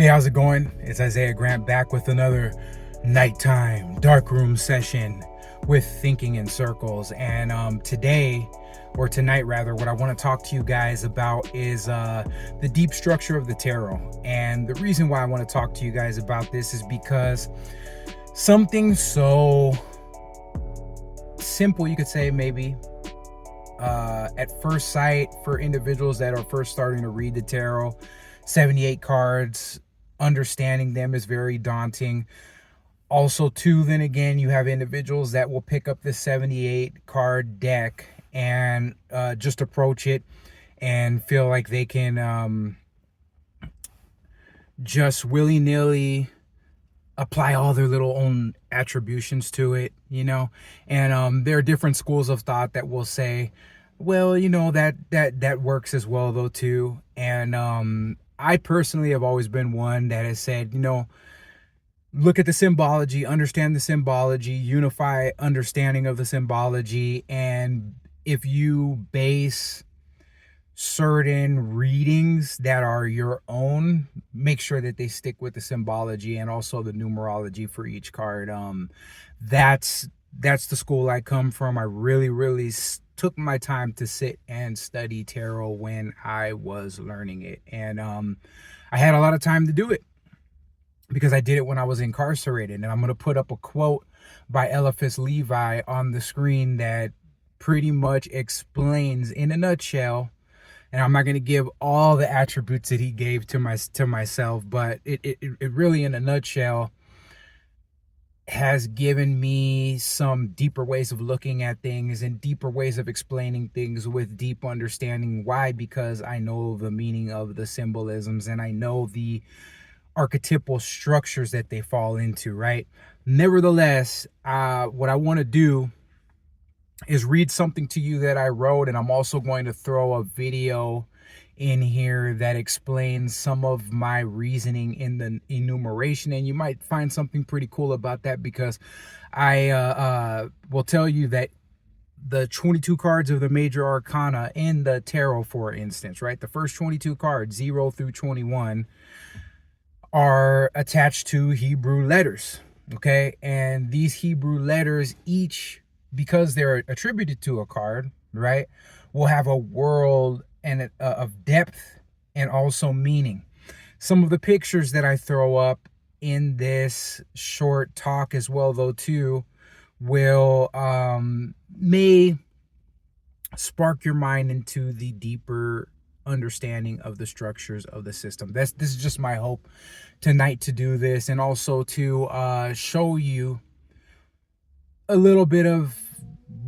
Hey, how's it going? It's Isaiah Grant back with another nighttime darkroom session with Thinking in Circles. And today, or tonight rather, what I want to talk to you guys about is the deep structure of the tarot. And the reason why I want to talk to you guys about this is because something so simple, you could say maybe, at first sight for individuals that are first starting to read the tarot, 78 cards, understanding them is very daunting. Also, too, then again, you have individuals that will pick up the 78 card deck and just approach it and feel like they can just willy-nilly apply all their little own attributions to it, you know. And there are different schools of thought that will say, well, you know, that works as well though too. And I personally have always been one that has said, you know, look at the symbology, understand the symbology, unify understanding of the symbology. And if you base certain readings that are your own, make sure that they stick with the symbology and also the numerology for each card. That's the school I come from. I really took my time to sit and study tarot when I was learning it, and I had a lot of time to do it because I did it when I was incarcerated. And I'm going to put up a quote by Eliphas Levi on the screen that pretty much explains in a nutshell. And I'm not going to give all the attributes that he gave to myself, but it really, in a nutshell, has given me some deeper ways of looking at things and deeper ways of explaining things with deep understanding. Why? Because I know the meaning of the symbolisms and I know the archetypal structures that they fall into, right? Nevertheless, what I want to do is read something to you that I wrote, and I'm also going to throw a video in here that explains some of my reasoning in the enumeration, and you might find something pretty cool about that, because I will tell you that the 22 cards of the Major Arcana in the tarot, for instance, right, the first 22 cards, 0 through 21, are attached to Hebrew letters, okay? And these Hebrew letters, each, because they're attributed to a card, right, will have a world and of depth and also meaning. Some of the pictures that I throw up in this short talk as well though too will may spark your mind into the deeper understanding of the structures of the system. This is just my hope tonight, to do this, and also to show you a little bit of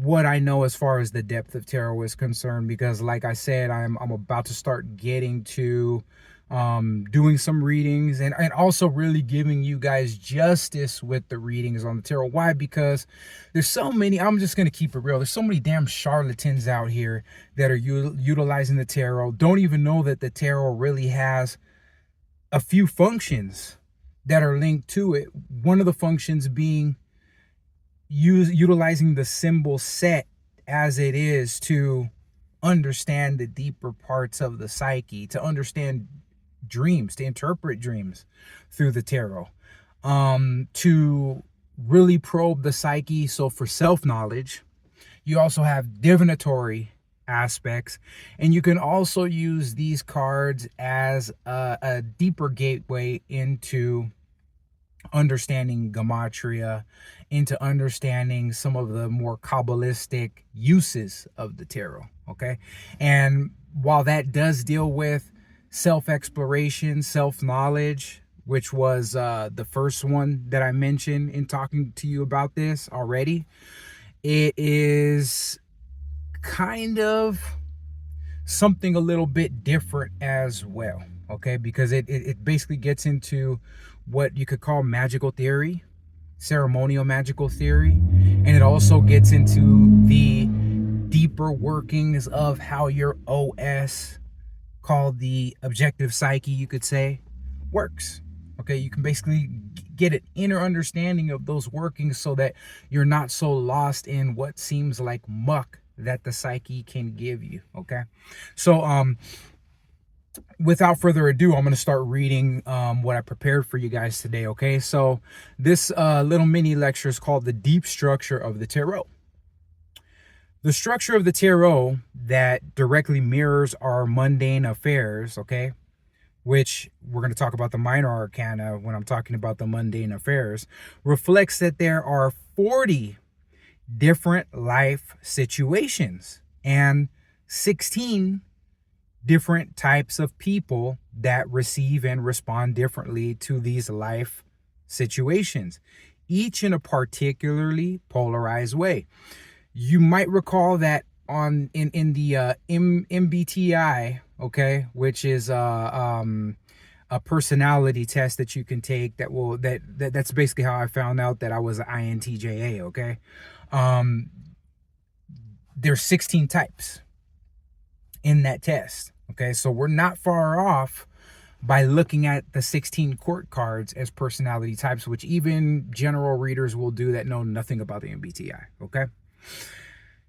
what I know as far as the depth of tarot is concerned, because like I said, I'm about to start getting to doing some readings and also really giving you guys justice with the readings on the tarot. Why? Because there's so many, I'm just going to keep it real, there's so many damn charlatans out here that are utilizing the tarot, don't even know that the tarot really has a few functions that are linked to it. One of the functions being utilizing the symbol set as it is to understand the deeper parts of the psyche, to understand dreams, to interpret dreams through the tarot, to really probe the psyche. So for self-knowledge, you also have divinatory aspects, and you can also use these cards as a deeper gateway into understanding gematria, into understanding some of the more Kabbalistic uses of the tarot, okay? And while that does deal with self-exploration, self-knowledge, which was the first one that I mentioned in talking to you about this already, it is kind of something a little bit different as well, okay? Because it basically gets into what you could call magical theory, ceremonial magical theory, and it also gets into the deeper workings of how your OS, called the objective psyche, you could say, works. Okay, you can basically get an inner understanding of those workings so that you're not so lost in what seems like muck that the psyche can give you. Okay, so without further ado, I'm going to start reading what I prepared for you guys today, okay? So this little mini lecture is called The Deep Structure of the Tarot. The structure of the tarot that directly mirrors our mundane affairs, okay, which we're going to talk about the minor arcana when I'm talking about the mundane affairs, reflects that there are 40 different life situations and 16 different types of people that receive and respond differently to these life situations, each in a particularly polarized way. You might recall that in the MBTI, okay, which is a personality test that you can take that's basically how I found out that I was an INTJA, okay? There's 16 types in that test, okay? So we're not far off by looking at the 16 court cards as personality types, which even general readers will do that know nothing about the MBTI, okay?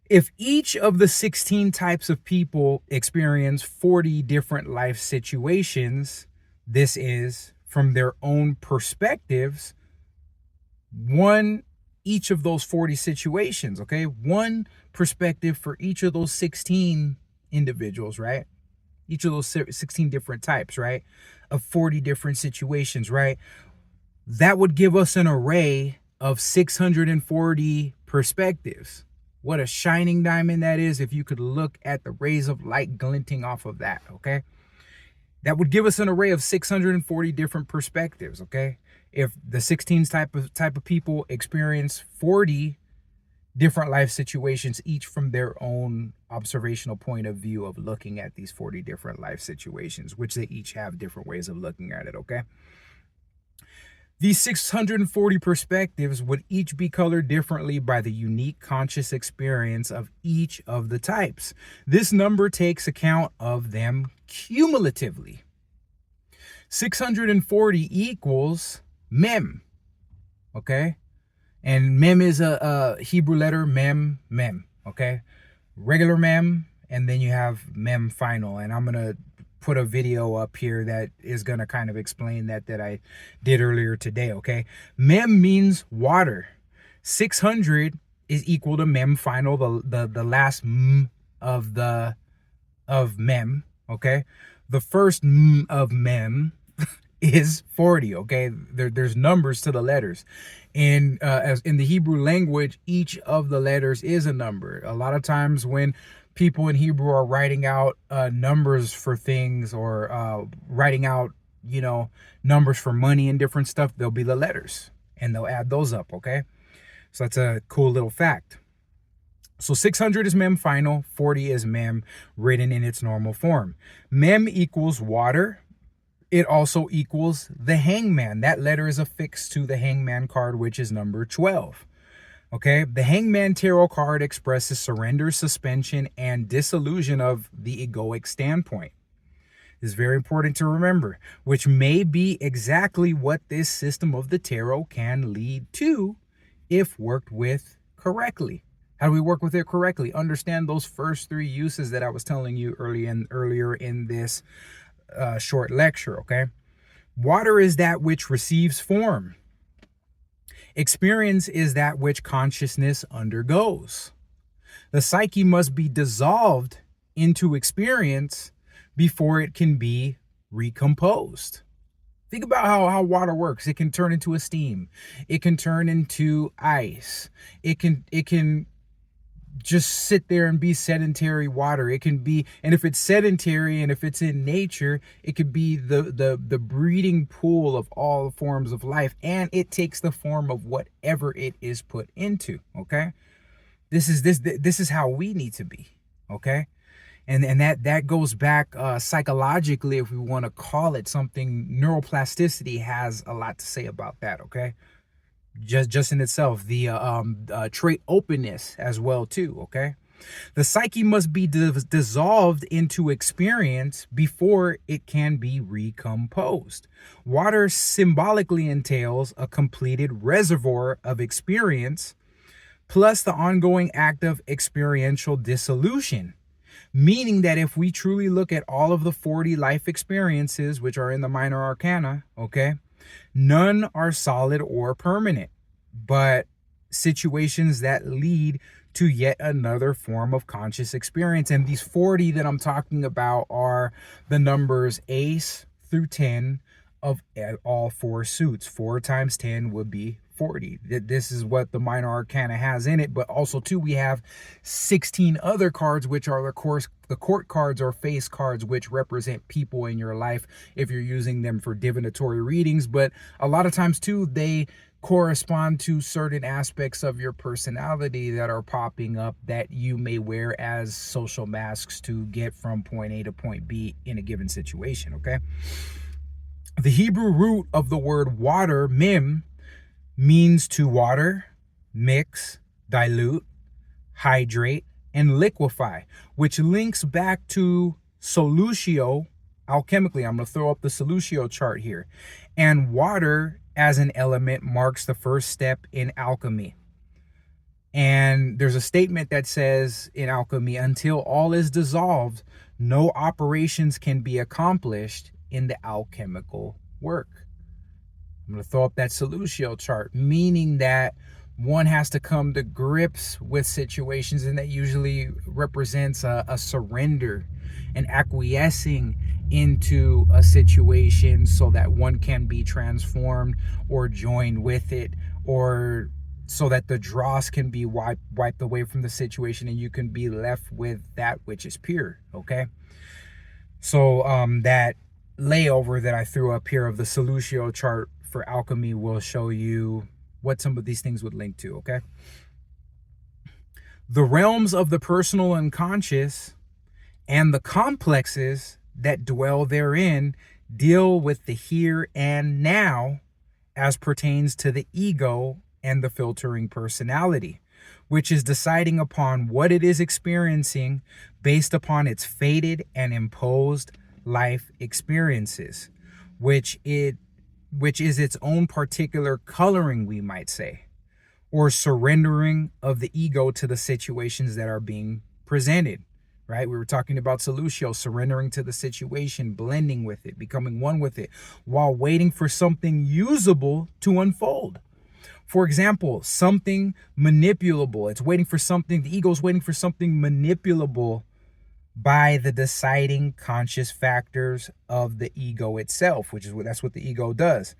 If each of the 16 types of people experience 40 different life situations, this is from their own perspectives, each of those 40 situations, okay? One perspective for each of those 16 individuals, right? Each of those 16 different types, right? Of 40 different situations, right? That would give us an array of 640 perspectives. What a shining diamond that is if you could look at the rays of light glinting off of that, okay? That would give us an array of 640 different perspectives, okay? If the 16 type of people experience 40 different life situations, each from their own observational point of view of looking at these 40 different life situations, which they each have different ways of looking at it, okay? These 640 perspectives would each be colored differently by the unique conscious experience of each of the types. This number takes account of them cumulatively. 640 equals mem, okay? And mem is a Hebrew letter, mem, okay? Regular mem, and then you have mem final. And I'm going to put a video up here that is going to kind of explain that I did earlier today, okay? Mem means water. 600 is equal to mem final, the last m of mem, okay? The first m of mem is 40, okay? There's numbers to the letters. And as in the Hebrew language, each of the letters is a number. A lot of times when people in Hebrew are writing out numbers for things or writing out, numbers for money and different stuff, they'll be the letters and they'll add those up, okay? So that's a cool little fact. So 600 is mem final, 40 is mem written in its normal form. Mem equals water. It also equals the hangman. That letter is affixed to the hangman card, which is number 12. Okay, the hangman tarot card expresses surrender, suspension, and dissolution of the egoic standpoint. This is very important to remember, which may be exactly what this system of the tarot can lead to if worked with correctly. How do we work with it correctly? Understand those first three uses that I was telling you earlier in this short lecture, okay? Water is that which receives form. Experience is that which consciousness undergoes. The psyche must be dissolved into experience before it can be recomposed. Think about how water works. It can turn into a steam. It can turn into ice. It can just sit there and be sedentary water. It can be, and if it's sedentary and if it's in nature, it could be the breeding pool of all forms of life, and it takes the form of whatever it is put into, okay? This is how we need to be, okay? And that goes back psychologically, if we want to call it something. Neuroplasticity has a lot to say about that, okay? Just in itself, the trait openness as well too, okay? The psyche must be dissolved into experience before it can be recomposed. Water symbolically entails a completed reservoir of experience plus the ongoing act of experiential dissolution. Meaning that if we truly look at all of the 40 life experiences, which are in the Minor Arcana, okay, none are solid or permanent, but situations that lead to yet another form of conscious experience. And these 40 that I'm talking about are the numbers ace through 10 of all four suits. 4 times 10 would be 40. This is what the Minor Arcana has in it, but also too we have 16 other cards, which are the court cards or face cards, which represent people in your life if you're using them for divinatory readings. But a lot of times too, they correspond to certain aspects of your personality that are popping up that you may wear as social masks to get from point A to point B in a given situation, okay? The Hebrew root of the word water, mim, means to water, mix, dilute, hydrate, and liquefy, which links back to solutio alchemically. I'm going to throw up the solutio chart here. And water as an element marks the first step in alchemy. And there's a statement that says in alchemy, until all is dissolved, no operations can be accomplished in the alchemical work. I'm going to throw up that solutio chart, meaning that one has to come to grips with situations, and that usually represents a surrender and acquiescing into a situation so that one can be transformed or joined with it, or so that the dross can be wiped away from the situation and you can be left with that which is pure, okay? So that layover that I threw up here of the solutio chart for alchemy will show you what some of these things would link to, okay? The realms of the personal unconscious and the complexes that dwell therein deal with the here and now as pertains to the ego and the filtering personality, which is deciding upon what it is experiencing based upon its fated and imposed life experiences, which is its own particular coloring, we might say, or surrendering of the ego to the situations that are being presented, right? We were talking about solutio, surrendering to the situation, blending with it, becoming one with it, while waiting for something usable to unfold. For example, something manipulable. It's waiting for something, the ego's waiting for something manipulable by the deciding conscious factors of the ego itself, that's what the ego does,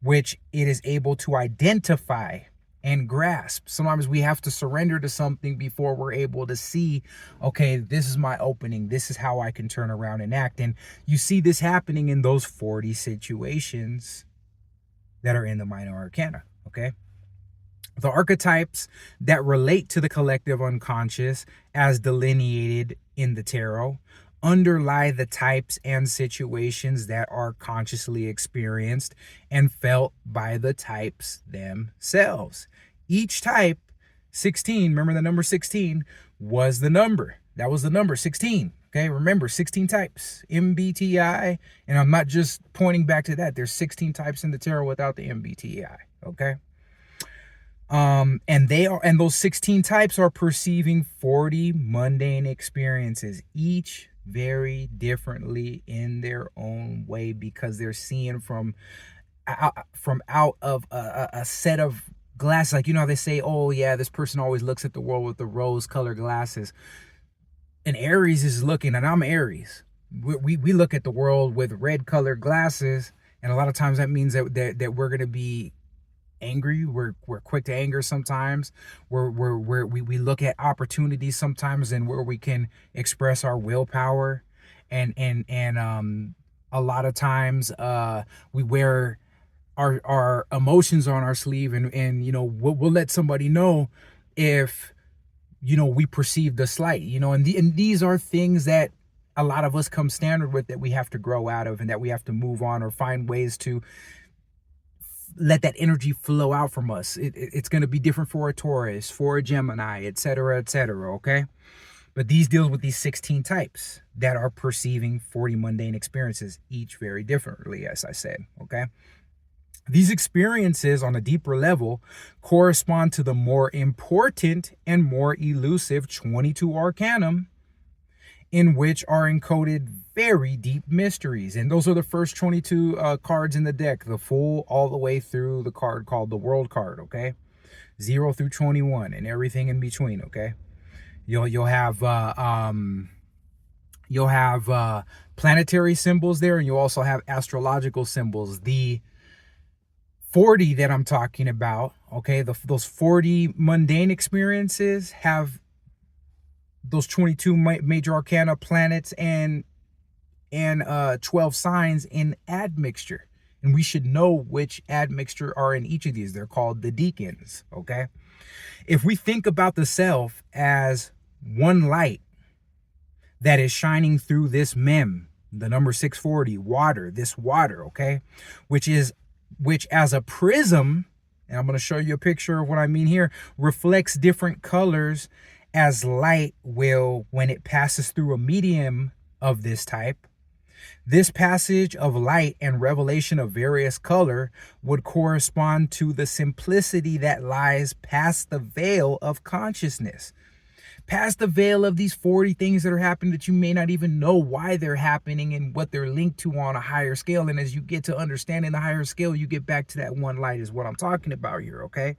which it is able to identify and grasp. Sometimes we have to surrender to something before we're able to see, okay, this is my opening, this is how I can turn around and act. And you see this happening in those 40 situations that are in the Minor Arcana, okay? The archetypes that relate to the collective unconscious as delineated in the tarot underlie the types and situations that are consciously experienced and felt by the types themselves. Each type, 16, remember the number 16, was the number. That was the number 16. Okay, remember 16 types, MBTI, and I'm not just pointing back to that. There's 16 types in the tarot without the MBTI, okay? And those 16 types are perceiving 40 mundane experiences, each very differently in their own way, because they're seeing from out of a set of glasses. Like, you know how they say, oh yeah, this person always looks at the world with the rose colored glasses. And Aries is looking, and I'm Aries. We look at the world with red colored glasses, and a lot of times that means that we're going to be angry. We're quick to anger sometimes. We look at opportunities sometimes and where we can express our willpower, and a lot of times we wear our emotions on our sleeve, and you know, we'll let somebody know if, you know, we perceive the slight, you know, and these are things that a lot of us come standard with, that we have to grow out of, and that we have to move on or find ways to let that energy flow out from us. It's going to be different for a Taurus, for a Gemini, etc., okay? But these deals with these 16 types that are perceiving 40 mundane experiences, each very differently, as I said, okay? These experiences on a deeper level correspond to the more important and more elusive 22 Arcanum in which are encoded very deep mysteries. And those are the first 22 cards in the deck, the full all the way through the card called the World card, okay? 0 through 21 and everything in between, okay? You'll have planetary symbols there, and you'll also have astrological symbols. The 40 that I'm talking about, okay, those 40 mundane experiences have those 22 major arcana planets and 12 signs in admixture. And we should know which admixture are in each of these. They're called the deacons, okay? If we think about the self as one light that is shining through this mem, the number 640, water, this water, okay? Which as a prism, and I'm going to show you a picture of what I mean here, reflects different colors as light will when it passes through a medium of this type. This passage of light and revelation of various color would correspond to the simplicity that lies past the veil of consciousness, past the veil of these 40 things that are happening that you may not even know why they're happening and what they're linked to on a higher scale. And as you get to understanding the higher scale, you get back to that one light is what I'm talking about here, okay?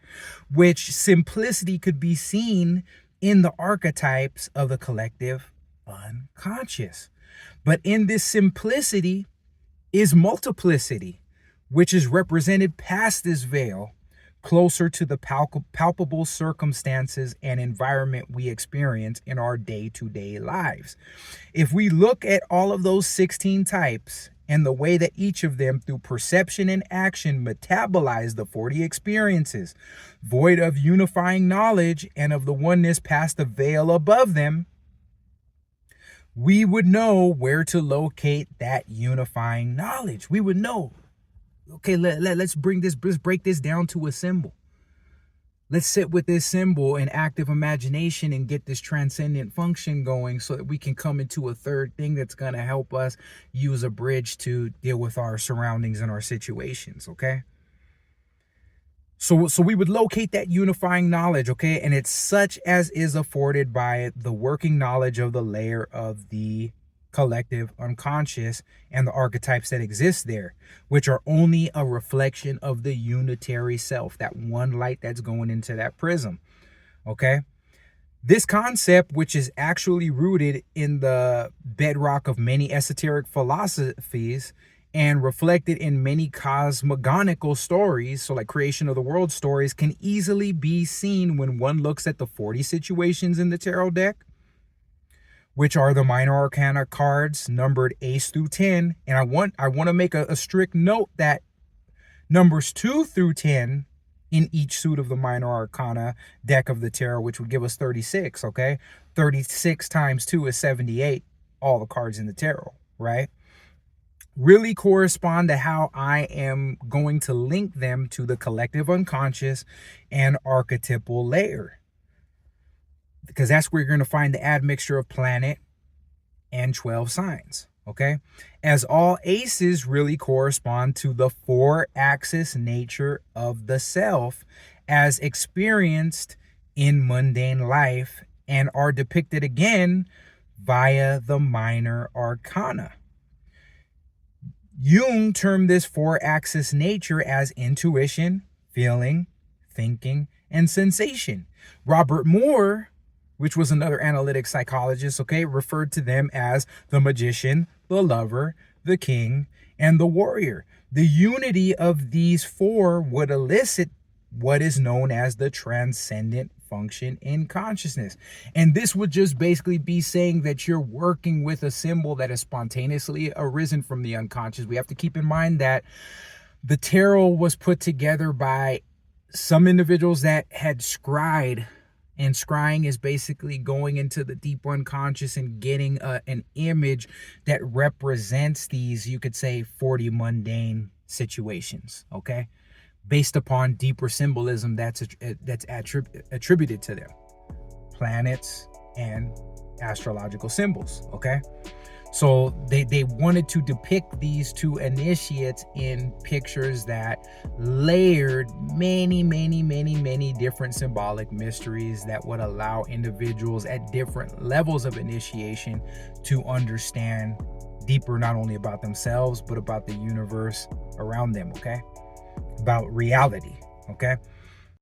Which simplicity could be seen in the archetypes of the collective unconscious. But in this simplicity is multiplicity, which is represented past this veil, closer to the palpable circumstances and environment we experience in our day-to-day lives. If we look at all of those 16 types and the way that each of them through perception and action metabolize the 40 experiences, void of unifying knowledge and of the oneness past the veil above them, we would know where to locate that unifying knowledge. We would know, okay, let's break this down to a symbol. Let's sit with this symbol in active imagination and get this transcendent function going so that we can come into a third thing that's going to help us use a bridge to deal with our surroundings and our situations, okay? So we would locate that unifying knowledge, okay? And it's such as is afforded by the working knowledge of the layer of the collective unconscious and the archetypes that exist there, which are only a reflection of the unitary self, that one light that's going into that prism, okay? This concept, which is actually rooted in the bedrock of many esoteric philosophies and reflected in many cosmogonical stories, so like creation of the world stories, can easily be seen when one looks at the 40 situations in the tarot deck, which are the Minor Arcana cards numbered ace through 10. And I want to make a strict note that numbers 2 through 10 in each suit of the Minor Arcana deck of the tarot, which would give us 36, okay? 36 times 2 is 78, all the cards in the tarot, right? Really correspond to how I am going to link them to the collective unconscious and archetypal layer. Because that's where you're going to find the admixture of planet and 12 signs, okay? As all aces really correspond to the 4-axis nature of the self as experienced in mundane life and are depicted again via the Minor Arcana. Jung termed this 4-axis nature as intuition, feeling, thinking, and sensation. Robert Moore, which was another analytic psychologist, okay, referred to them as the magician, the lover, the king, and the warrior. The unity of these 4 would elicit what is known as the transcendent function in consciousness. And this would just basically be saying that you're working with a symbol that has spontaneously arisen from the unconscious. We have to keep in mind that the tarot was put together by some individuals that had scryed. And scrying is basically going into the deep unconscious and getting an image that represents these, you could say, 40 mundane situations, okay? Based upon deeper symbolism that's attributed to them. Planets and astrological symbols, okay? So they wanted to depict these two initiates in pictures that layered many different symbolic mysteries that would allow individuals at different levels of initiation to understand deeper, not only about themselves, but about the universe around them, okay? About reality, okay?